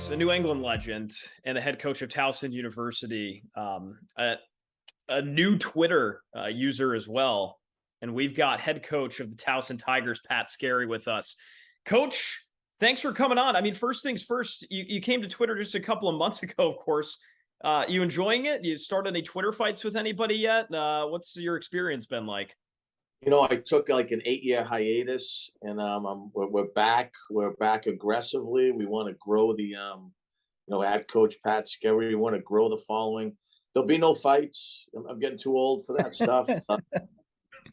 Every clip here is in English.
us, a New England legend and the head coach of Towson University, a new Twitter user as well. And we've got head coach of the Towson Tigers, Pat Skerry, with us. Coach, thanks for coming on. I mean, first things first, you came to Twitter just a couple of months ago, of course. You enjoying it? You started any Twitter fights with anybody yet? What's your experience been like? I took like an 8-year hiatus, and we're back. We're back aggressively. We want to grow the at Coach Pat Skerry. We want to grow the following. There'll be no fights. I'm getting too old for that stuff.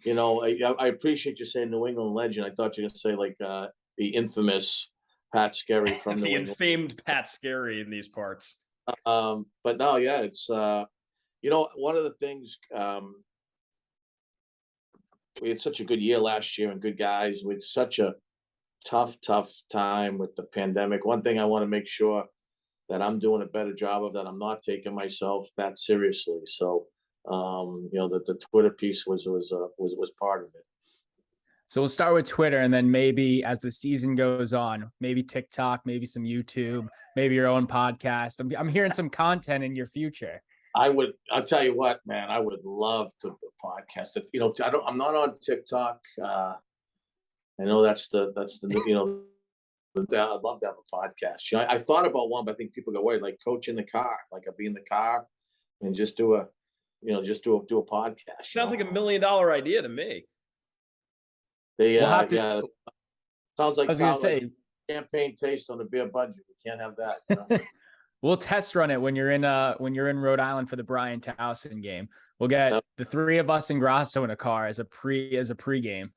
I appreciate you saying New England legend. I thought you were going to say like the infamous Pat Skerry from the New England. Infamed Pat Skerry in these parts. But no, yeah, it's one of the things. We had such a good year last year and good guys. We had such a tough time with the pandemic. One thing I want to make sure that I'm doing a better job of, that I'm not taking myself that seriously. So, that the Twitter piece was part of it. So we'll start with Twitter, and then maybe as the season goes on, maybe TikTok, maybe some YouTube, maybe your own podcast. I'm hearing some content in your future. I'll tell you what, man, I would love to podcast it. I'm not on TikTok. I know that's the I'd love to have a podcast. I thought about one, but I think people go, wait, like coach in the car, like I'd be in the car and just do a podcast. Sounds like $1 million idea to me. Sounds like, I was going to say, like champagne taste on a beer budget. We can't have that. We'll test run it when you're in Rhode Island for the Brian Towson game. We'll get the three of us in Grasso in a car as a pregame.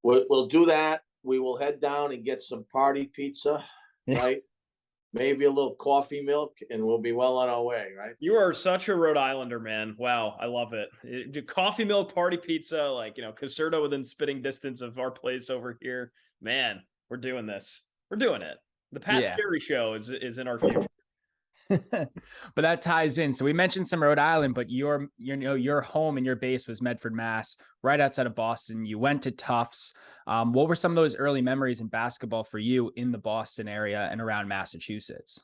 We'll do that. We will head down and get some party pizza, right? Maybe a little coffee milk, and we'll be well on our way, right? You are such a Rhode Islander, man. Wow, I love it. Do coffee milk, party pizza, Caserta within spitting distance of our place over here. Man, we're doing this. We're doing it. The Pat Skerry show is in our future. But that ties in. So we mentioned some Rhode Island, but your home and your base was Medford, Mass, right outside of Boston. You went to Tufts. What were some of those early memories in basketball for you in the Boston area and around Massachusetts?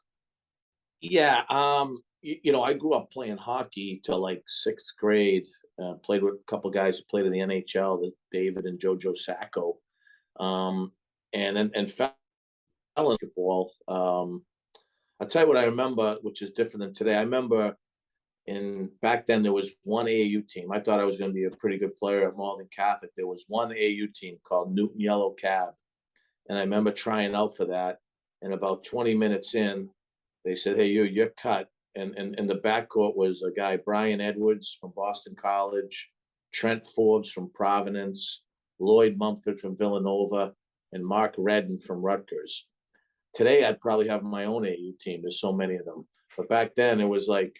Yeah. I grew up playing hockey till like 6th grade. Played with a couple guys who played in the NHL, David and JoJo Sacco. And fell in basketball. I'll tell you what I remember, which is different than today. I remember back then there was one AAU team. I thought I was going to be a pretty good player at Malden Catholic. There was one AAU team called Newton Yellow Cab. And I remember trying out for that. And about 20 minutes in, they said, hey, you're cut. And in the backcourt was a guy, Brian Edwards from Boston College, Trent Forbes from Providence, Lloyd Mumford from Villanova, and Mark Redden from Rutgers. Today, I'd probably have my own AU team. There's so many of them. But back then, it was like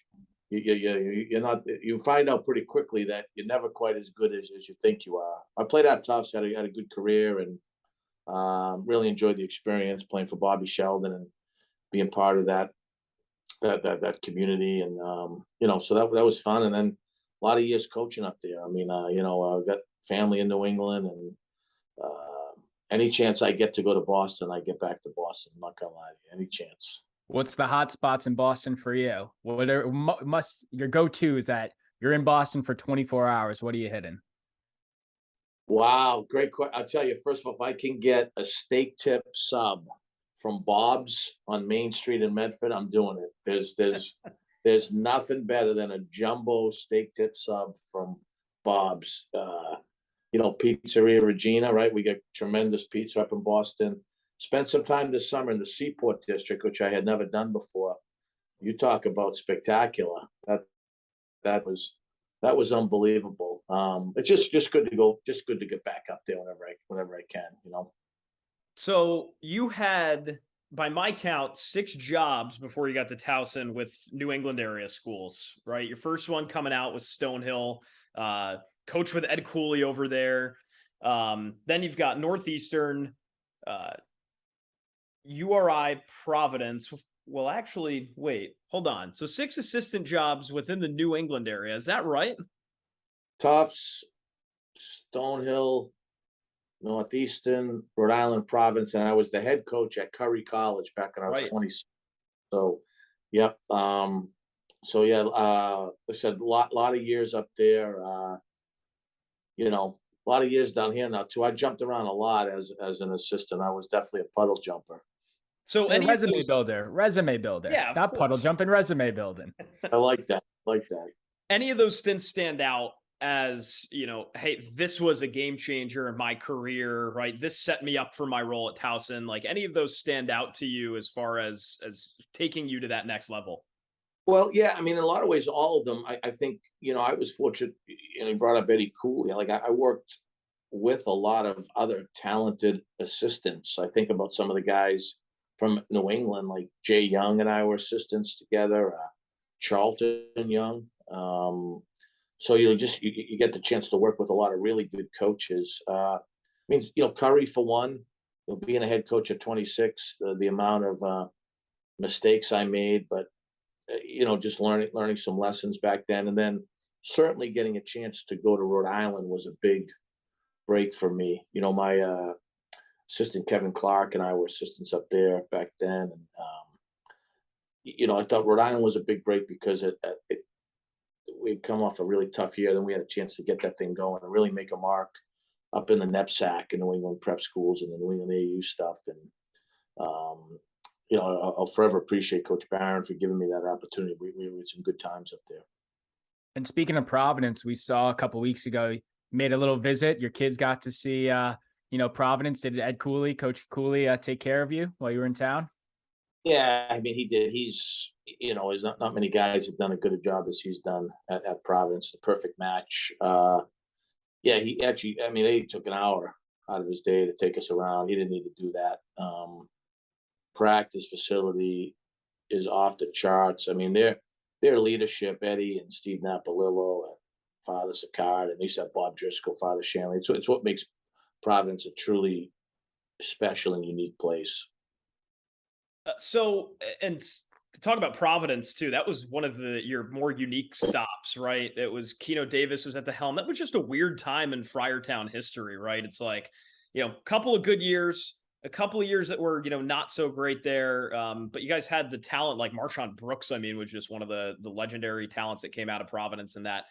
you're not. You find out pretty quickly that you're never quite as good as you think you are. I played at Tufts, had a good career, and really enjoyed the experience playing for Bobby Sheldon and being part of that community. And so that was fun. And then a lot of years coaching up there. I mean, I got family in New England, and any chance I get to go to Boston, I get back to Boston. I'm not gonna lie to you. Any chance. What's the hot spots in Boston for you? What your go-to is that you're in Boston for 24 hours. What are you hitting? Wow, great question. I'll tell you, first of all, if I can get a steak tip sub from Bob's on Main Street in Medford, I'm doing it. There's nothing better than a jumbo steak tip sub from Bob's. Pizzeria Regina, right? We get tremendous pizza up in Boston. Spent some time this summer in the Seaport District, which I had never done before. You talk about spectacular. That was unbelievable. It's just good to go. Just good to get back up there whenever I can. So you had, by my count, 6 jobs before you got to Towson with New England area schools, right? Your first one coming out was Stonehill. Coach with Ed Cooley over there. Then you've got Northeastern, URI, Providence. Well, actually, wait, hold on. So 6 assistant jobs within the New England area. Is that right? Tufts, Stonehill, Northeastern, Rhode Island, Providence, and I was the head coach at Curry College back when I was 20. So, yep. So yeah, I said lot of years up there. A lot of years down here now too. I jumped around a lot as an assistant. I was definitely a puddle jumper. So You're a any of resume builder, yeah, of not puddle course. jumping, resume building. I like that. Like that. Any of those stints stand out as, hey, this was a game changer in my career, right? This set me up for my role at Towson. Like any of those stand out to you as far as taking you to that next level? Well, yeah, I mean, in a lot of ways, all of them. I think I was fortunate. And he brought up Eddie Cooley. Like I worked with a lot of other talented assistants. I think about some of the guys from New England, like Jay Young and I were assistants together. Charlton Young. So you get the chance to work with a lot of really good coaches. I mean, Curry for one. Being a head coach at 26, the amount of mistakes I made, but just learning some lessons back then, and then certainly getting a chance to go to Rhode Island was a big break for me. My assistant Kevin Clark and I were assistants up there back then, and I thought Rhode Island was a big break because we'd come off a really tough year. Then we had a chance to get that thing going and really make a mark up in the NEPSAC and New England prep schools and the New England AU stuff. And I'll forever appreciate Coach Barron for giving me that opportunity. We had some good times up there. And speaking of Providence, we saw a couple weeks ago, you made a little visit. Your kids got to see, Providence. Did Coach Cooley, take care of you while you were in town? Yeah, I mean, he did. There's not many guys have done a good job as he's done at Providence. The perfect match. Yeah, he actually, I mean, he took an hour out of his day to take us around. He didn't need to do that. Practice facility is off the charts. I mean, their leadership, Eddie and Steve Napolillo and Father Sicard, and they used to have Bob Driscoll, Father Shanley. It's what makes Providence a truly special and unique place. And to talk about Providence too, that was one of your more unique stops, right? It was Keno Davis was at the helm. That was just a weird time in Friartown history, right? It's like, couple of good years, a couple of years that were, not so great there. But you guys had the talent like Marshawn Brooks, I mean, was just one of the legendary talents that came out of Providence in that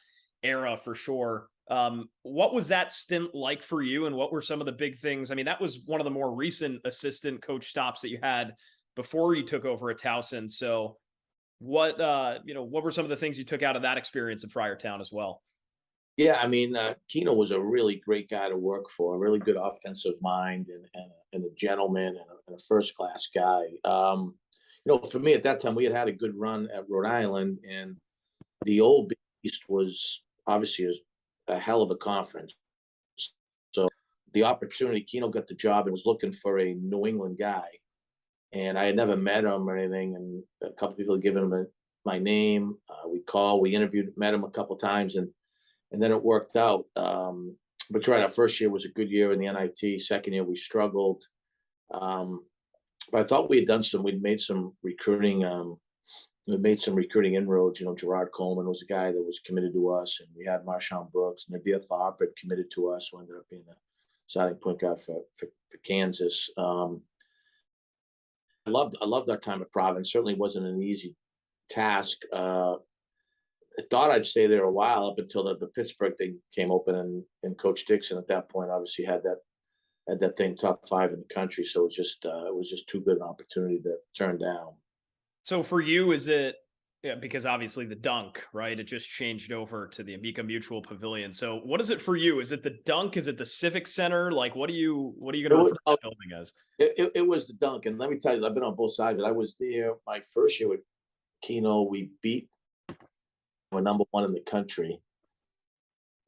era for sure. What was that stint like for you? And what were some of the big things? I mean, that was one of the more recent assistant coach stops that you had before you took over at Towson. So what were some of the things you took out of that experience in Friartown as well? Yeah, I mean, Keno was a really great guy to work for, a really good offensive mind and a gentleman and a first-class guy. For me at that time, we had a good run at Rhode Island, and the old Big East was obviously a hell of a conference. So the opportunity, Keno got the job and was looking for a New England guy. And I had never met him or anything, and a couple people had given him my name. We interviewed, met him a couple times, and then it worked out. But our first year was a good year in the NIT. Second year we struggled, but I thought we'd made some recruiting. We made some recruiting inroads. Gerard Coleman was a guy that was committed to us, and we had Marshawn Brooks, Nadir Tharp had committed to us, who ended up being the starting point guard for Kansas. I loved our time at Providence. Certainly wasn't an easy task. I thought I'd stay there a while up until the Pittsburgh thing came open, and Coach Dixon at that point obviously had that thing top 5 in the country. So it was just too good an opportunity to turn down. So for you, is it because obviously the dunk, right? It just changed over to the Amica Mutual Pavilion. So what is it for you? Is it the dunk? Is it the Civic Center? Like, what are you going to refer to the building as? It was the dunk. And let me tell you, I've been on both sides. I was there my first year with Keno. We beat we're number 1 in the country.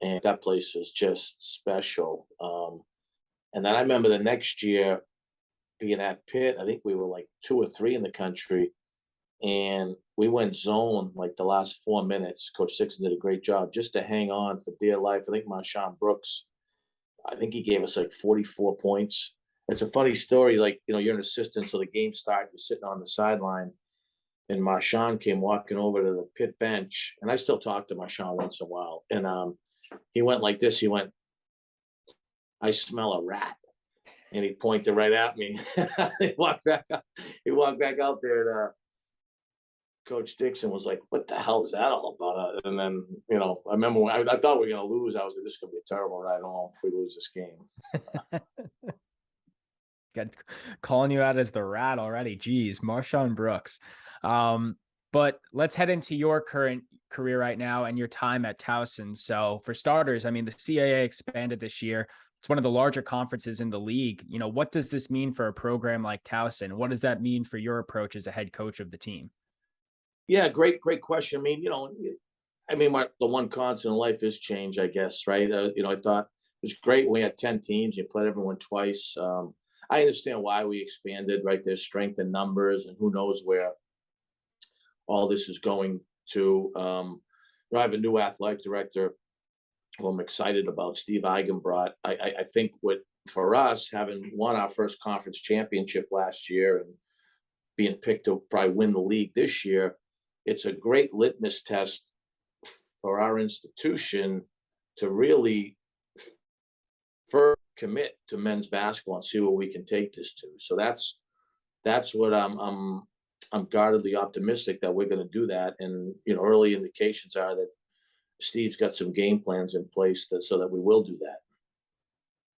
And that place was just special. And then I remember the next year being at Pitt, I think we were like 2 or 3 in the country. And we went zone like the last 4 minutes. Coach Dixon did a great job just to hang on for dear life. I think Marshawn Brooks, I think he gave us like 44 points. It's a funny story. Like, you're an assistant, so the game started, you're sitting on the sideline, and Marshawn came walking over to the Pitt bench. And I still talk to Marshawn once in a while. And he went like this. He went, "I smell a rat." And he pointed right at me. He walked back out there. And, Coach Dixon was like, "What the hell is that all about?" And then, I remember when I thought we were going to lose. I was like, "This is going to be a terrible ride home if we lose this game." Got calling you out as the rat already. Geez, Marshawn Brooks. But let's head into your current career right now and your time at Towson. So for starters, I mean, the CAA expanded this year. It's one of the larger conferences in the league. What does this mean for a program like Towson? What does that mean for your approach as a head coach of the team? Yeah, great question. The one constant in life is change, I guess, right? I thought it was great when we had 10 teams. You played everyone twice. I understand why we expanded, right? There's strength in numbers, and who knows where all this is going to. I have a new athletic director who I'm excited about, Steve Eigenbrot. I think for us, having won our first conference championship last year and being picked to probably win the league this year, it's a great litmus test for our institution to really first commit to men's basketball and see where we can take this to. So that's what I'm guardedly optimistic that we're going to do that. And early indications are that Steve's got some game plans in place so that we will do that.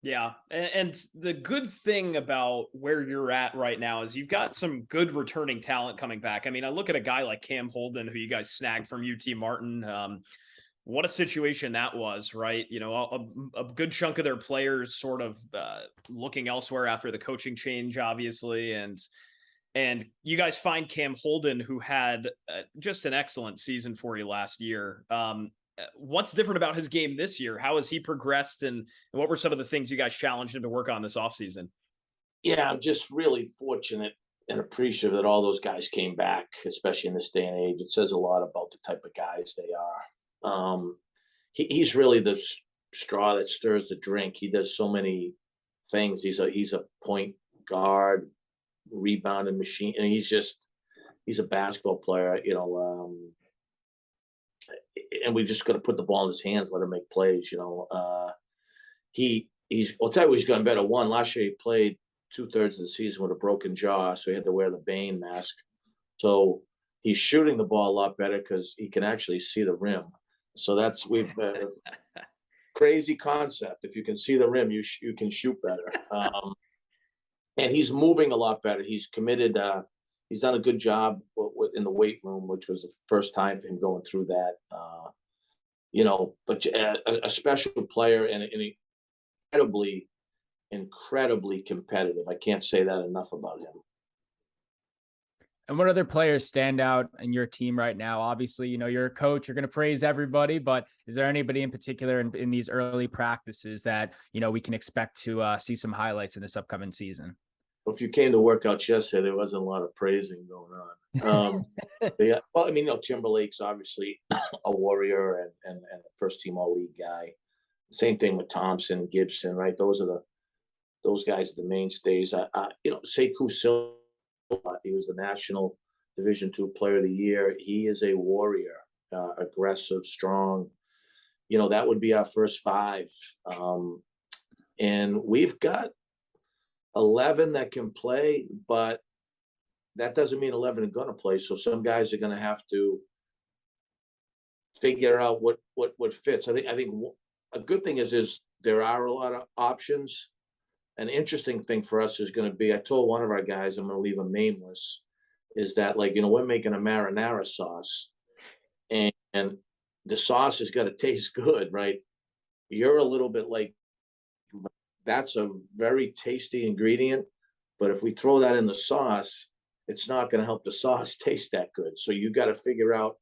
Yeah. And the good thing about where you're at right now is you've got some good returning talent coming back. I mean, I look at a guy like Cam Holden, who you guys snagged from UT Martin. What a situation that was, right? A good chunk of their players sort of looking elsewhere after the coaching change, obviously. And you guys find Cam Holden, who had just an excellent season for you last year. What's different about his game this year? How has he progressed, and what were some of the things you guys challenged him to work on this offseason? Yeah, I'm just really fortunate and appreciative that all those guys came back, especially in this day and age. It says a lot about the type of guys they are. He's really the straw that stirs the drink. He does so many things. He's a point guard, rebounding machine, and he's a basketball player. And we just got to put the ball in his hands, let him make plays. I'll tell you, he's gotten better. One, last year he played 2/3 of the season with a broken jaw, so he had to wear the Bane mask. So he's shooting the ball a lot better because he can actually see the rim. So we've crazy concept. If you can see the rim, you can shoot better. And he's moving a lot better. He's committed. He's done a good job in the weight room, which was the first time for him going through that. But a special player and incredibly competitive. I can't say that enough about him. And what other players stand out in your team right now? Obviously, you're a coach, you're going to praise everybody, but is there anybody in particular in these early practices that, we can expect to see some highlights in this upcoming season? Well, if you came to workouts yesterday, there wasn't a lot of praising going on. Yeah, well, Timberlake's obviously a warrior and a first team all league guy. Same thing with Thompson, Gibson, right? Those guys are the mainstays. Sekou Silva, he was the National Division II Player of the Year. He is a warrior, aggressive, strong. That would be our first five. And we've got 11 that can play, but that doesn't mean 11 are going to play. So some guys are going to have to figure out what fits. I think a good thing is there are a lot of options. An interesting thing for us is going to be, I told one of our guys, I'm going to leave him nameless, is that we're making a marinara sauce, and the sauce has got to taste good, right? You're a little bit like, that's a very tasty ingredient, but if we throw that in the sauce, it's not going to help the sauce taste that good. So you got to figure out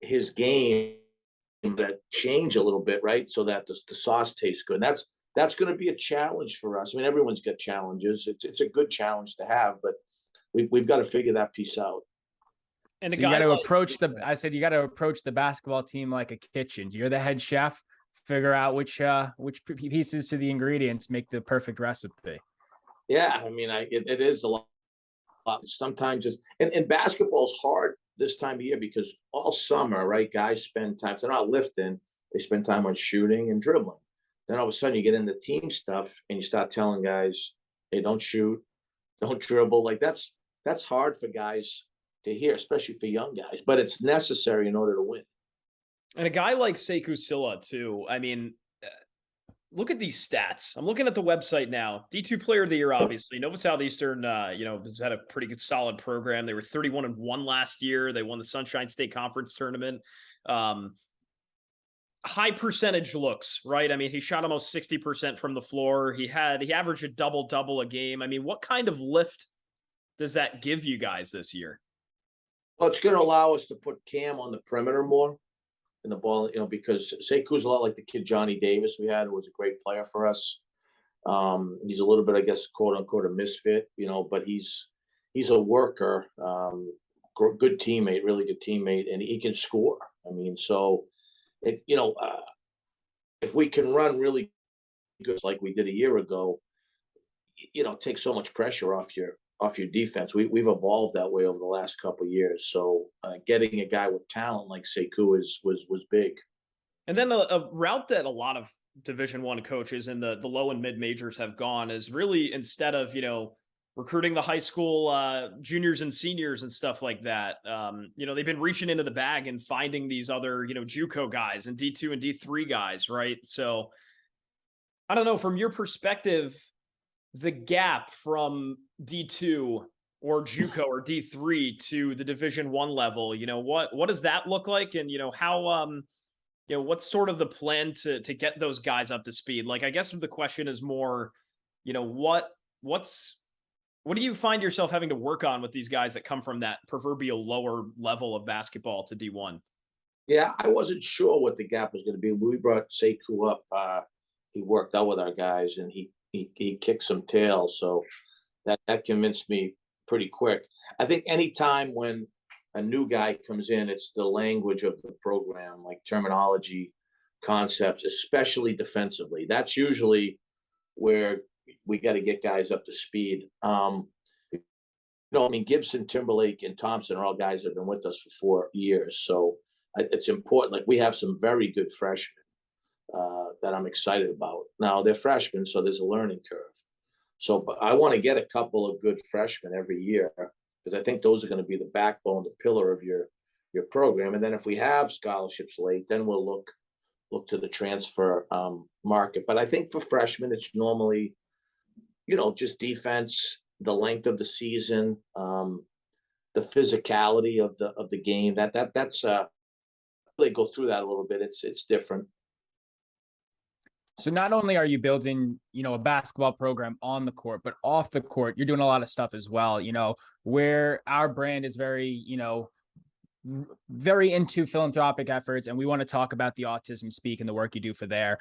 his game that change a little bit, right? So that the sauce tastes good. And that's going to be a challenge for us. I mean, everyone's got challenges. It's a good challenge to have, but we've got to figure that piece out. And so you got to approach you got to approach the basketball team like a kitchen. You're the head chef. Figure out which pieces to the ingredients make the perfect recipe. Yeah, it is a lot. Sometimes and basketball's hard this time of year because all summer, right? Guys spend time. So they're not lifting; they spend time on shooting and dribbling. Then all of a sudden, you get into team stuff and you start telling guys, "Hey, don't shoot, don't dribble." That's hard for guys to hear, especially for young guys. But it's necessary in order to win. And a guy like Sekou Silla too. I mean, look at these stats. I'm looking at the website now. D2 Player of the Year, obviously. Nova Southeastern, has had a pretty good, solid program. They were 31-1 last year. They won the Sunshine State Conference tournament. High percentage looks, right? I mean, he shot almost 60% from the floor. He averaged a double a game. I mean, what kind of lift does that give you guys this year? Well, it's going to allow us to put Cam on the perimeter more in the ball, because Sekou's a lot like the kid Johnny Davis we had, who was a great player for us. He's a little bit, I guess, quote unquote, a misfit, but he's a worker, good teammate, really good teammate, and he can score. I mean, so if we can run really good like we did a year ago, it takes so much pressure off your defense. We've evolved that way over the last couple of years. So getting a guy with talent like Sekou was big. And then a route that a lot of Division I coaches in the low and mid majors have gone is really, instead of recruiting the high school juniors and seniors and stuff like that, they've been reaching into the bag and finding these other JUCO guys and D2 and D3 guys, right? So I don't know, from your perspective, the gap from D2 or JUCO or D3 to the Division I level, what does that look like? And, how, what's sort of the plan to get those guys up to speed? Like, I guess the question is more, what do you find yourself having to work on with these guys that come from that proverbial lower level of basketball to D1? Yeah, I wasn't sure what the gap was going to be. When we brought Sekou up, he worked out with our guys, and he kicked some tails. So that convinced me pretty quick. I think anytime when a new guy comes in, it's the language of the program, like terminology, concepts, especially defensively. That's usually where we got to get guys up to speed. Gibson, Timberlake, and Thompson are all guys that have been with us for 4 years. So it's important. Like, we have some very good freshmen that I'm excited about. Now, they're freshmen, so there's a learning curve. So, but I want to get a couple of good freshmen every year, because I think those are going to be the backbone, the pillar of your program. And then if we have scholarships late, then we'll look to the transfer market. But I think for freshmen, it's normally, just defense, the length of the season, the physicality of the game. That's they go through that a little bit. It's different. So not only are you building, a basketball program on the court, but off the court, you're doing a lot of stuff as well, where our brand is very, very into philanthropic efforts. And we want to talk about the Autism Speak and the work you do for there.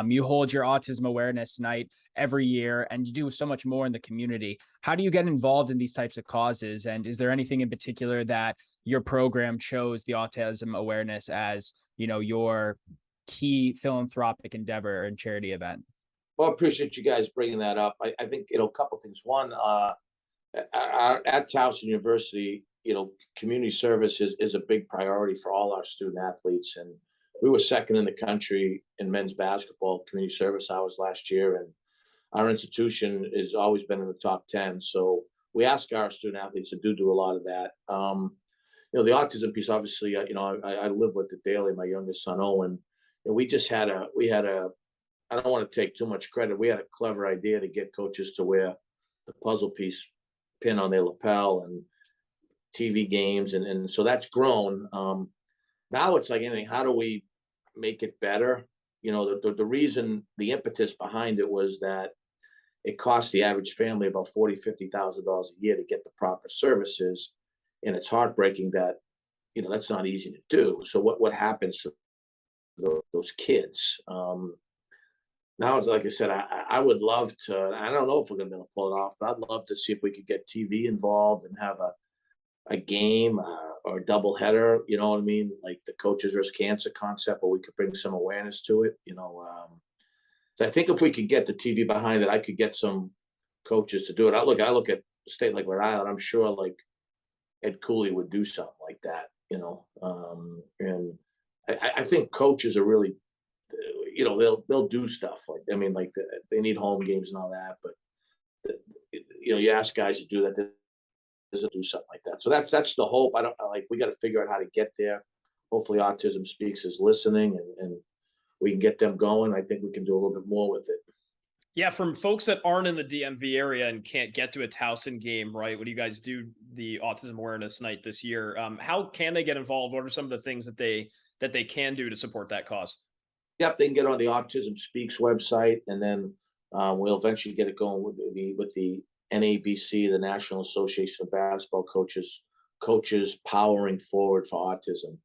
You hold your Autism Awareness Night every year, and you do so much more in the community. How do you get involved in these types of causes? And is there anything in particular that your program chose the autism awareness as, your key philanthropic endeavor and charity event? Well, I appreciate you guys bringing that up. I think, a couple of things. One, at Towson University, community service is a big priority for all our student athletes. And we were second in the country in men's basketball community service hours last year. And our institution has always been in the top 10. So we ask our student athletes to do a lot of that. The autism piece, obviously, I live with it daily, my youngest son, Owen. And we had a, I don't want to take too much credit. We had a clever idea to get coaches to wear the puzzle piece pin on their lapel and TV games. And so that's grown. Now it's like anything, how do we make it better? The reason, the impetus behind it was that it costs the average family about $40,000, $50,000 a year to get the proper services. And it's heartbreaking that, that's not easy to do. So what happens to those kids? Now, like I said, I would love to, I don't know if we're going to be able to pull it off, but I'd love to see if we could get TV involved and have a game or a double header, you know what I mean? Like the Coaches vs. Cancer concept, where we could bring some awareness to it, So I think if we could get the TV behind it, I could get some coaches to do it. I look at a state like Rhode Island, I'm sure like Ed Cooley would do something like that, and I think coaches are really, they'll do stuff like, they need home games and all that, but you ask guys to do that, do something like that. So that's the hope. I don't like, we got to figure out how to get there. Hopefully Autism Speaks is listening and we can get them going. I think we can do a little bit more with it. Yeah, from folks that aren't in the DMV area and can't get to a Towson game, right? When you guys do the Autism Awareness Night this year, how can they get involved? What are some of the things that they can do to support that cause? Yep, they can get on the Autism Speaks website, and then we'll eventually get it going with the NABC, the National Association of Basketball Coaches powering forward for autism.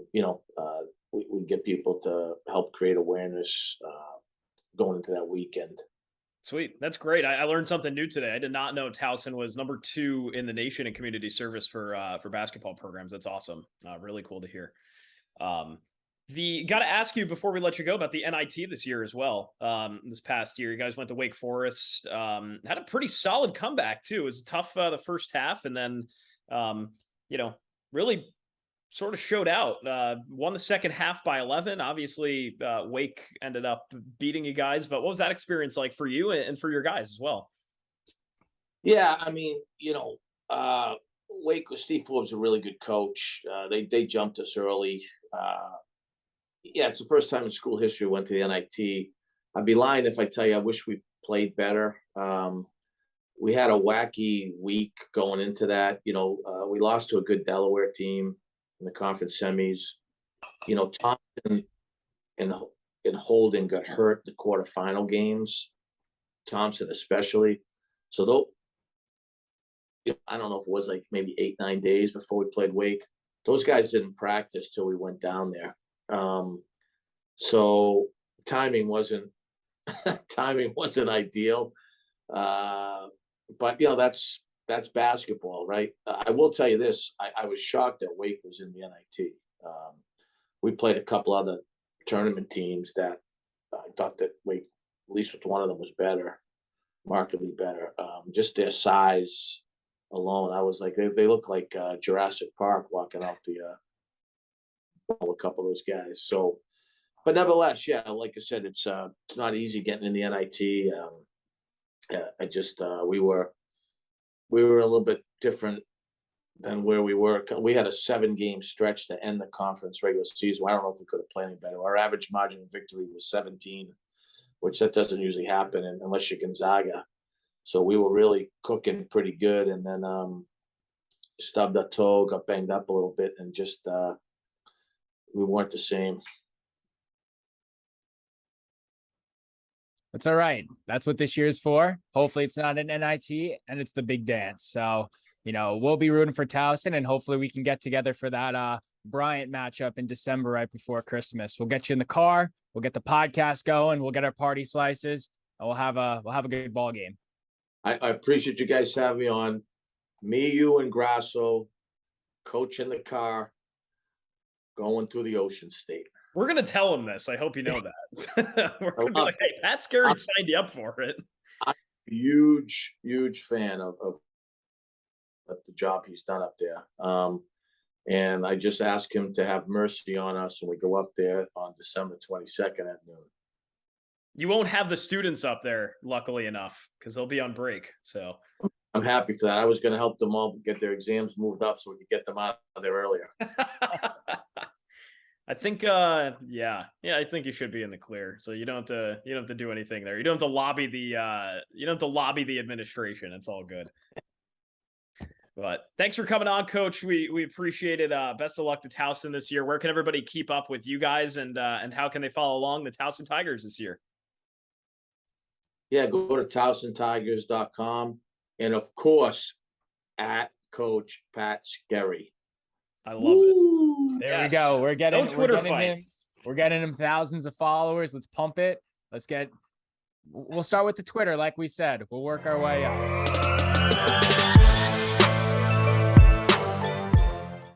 We get people to help create awareness going into that weekend. Sweet. That's great. I learned something new today. I did not know Towson was number 2 in the nation in community service for basketball programs. That's awesome. Really cool to hear. Got to ask you before we let you go about the NIT this year as well. This past year, you guys went to Wake Forest, had a pretty solid comeback too. It was tough the first half, and then really sort of showed out. Won the second half by 11. Obviously, Wake ended up beating you guys. But what was that experience like for you and for your guys as well? Yeah, I mean, Wake, Steve Forbes, a really good coach. They jumped us early. Yeah, it's the first time in school history we went to the NIT. I'd be lying if I tell you I wish we played better. We had a wacky week going into that. We lost to a good Delaware team in the conference semis. Thompson and Holden got hurt the quarterfinal games. Thompson especially. So I don't know if it was like maybe 8-9 days before we played Wake. Those guys didn't practice till we went down there. So timing wasn't ideal. But that's basketball, right? I will tell you this. I was shocked that Wake was in the NIT. We played a couple other tournament teams that I thought that Wake, at least with one of them, was better, markedly better. Just their size alone, I was like, they look like Jurassic Park walking out a couple of those guys. So, but nevertheless, yeah, like I said, it's not easy getting in the NIT. We were a little bit different than where we were. We had a 7-game stretch to end the conference regular season. I don't know if we could have played any better. Our average margin of victory was 17, which that doesn't usually happen unless you're Gonzaga. So we were really cooking pretty good, and then stubbed our toe, got banged up a little bit, and just we weren't the same. That's all right. That's what this year's for. Hopefully it's not an NIT and it's the big dance. So, we'll be rooting for Towson, and hopefully we can get together for that Bryant matchup in December right before Christmas. We'll get you in the car. We'll get the podcast going. We'll get our party slices. And we'll have a good ball game. I appreciate you guys having me on. Me, you, and Grasso, coach in the car, going through the Ocean State. We're going to tell him this. I hope you know that. We're going to be like, hey, Pat Skerry signed you up for it. I'm a huge fan of the job he's done up there. And I just asked him to have mercy on us when we go up there on December 22nd at noon. You won't have the students up there, luckily enough, because they'll be on break. So I'm happy for that. I was going to help them all get their exams moved up so we could get them out of there earlier. I think, I think you should be in the clear. So you don't have to do anything there. You don't have to lobby the administration. It's all good. But thanks for coming on, Coach. We appreciate it. Best of luck to Towson this year. Where can everybody keep up with you guys, and how can they follow along the Towson Tigers this year? Yeah, go to TowsonTigers.com, and of course, at Coach Pat Skerry. I love it. There we go. We're getting Twitter fights. We're getting him thousands of followers. Let's pump it. We'll start with the Twitter, like we said. We'll work our way up.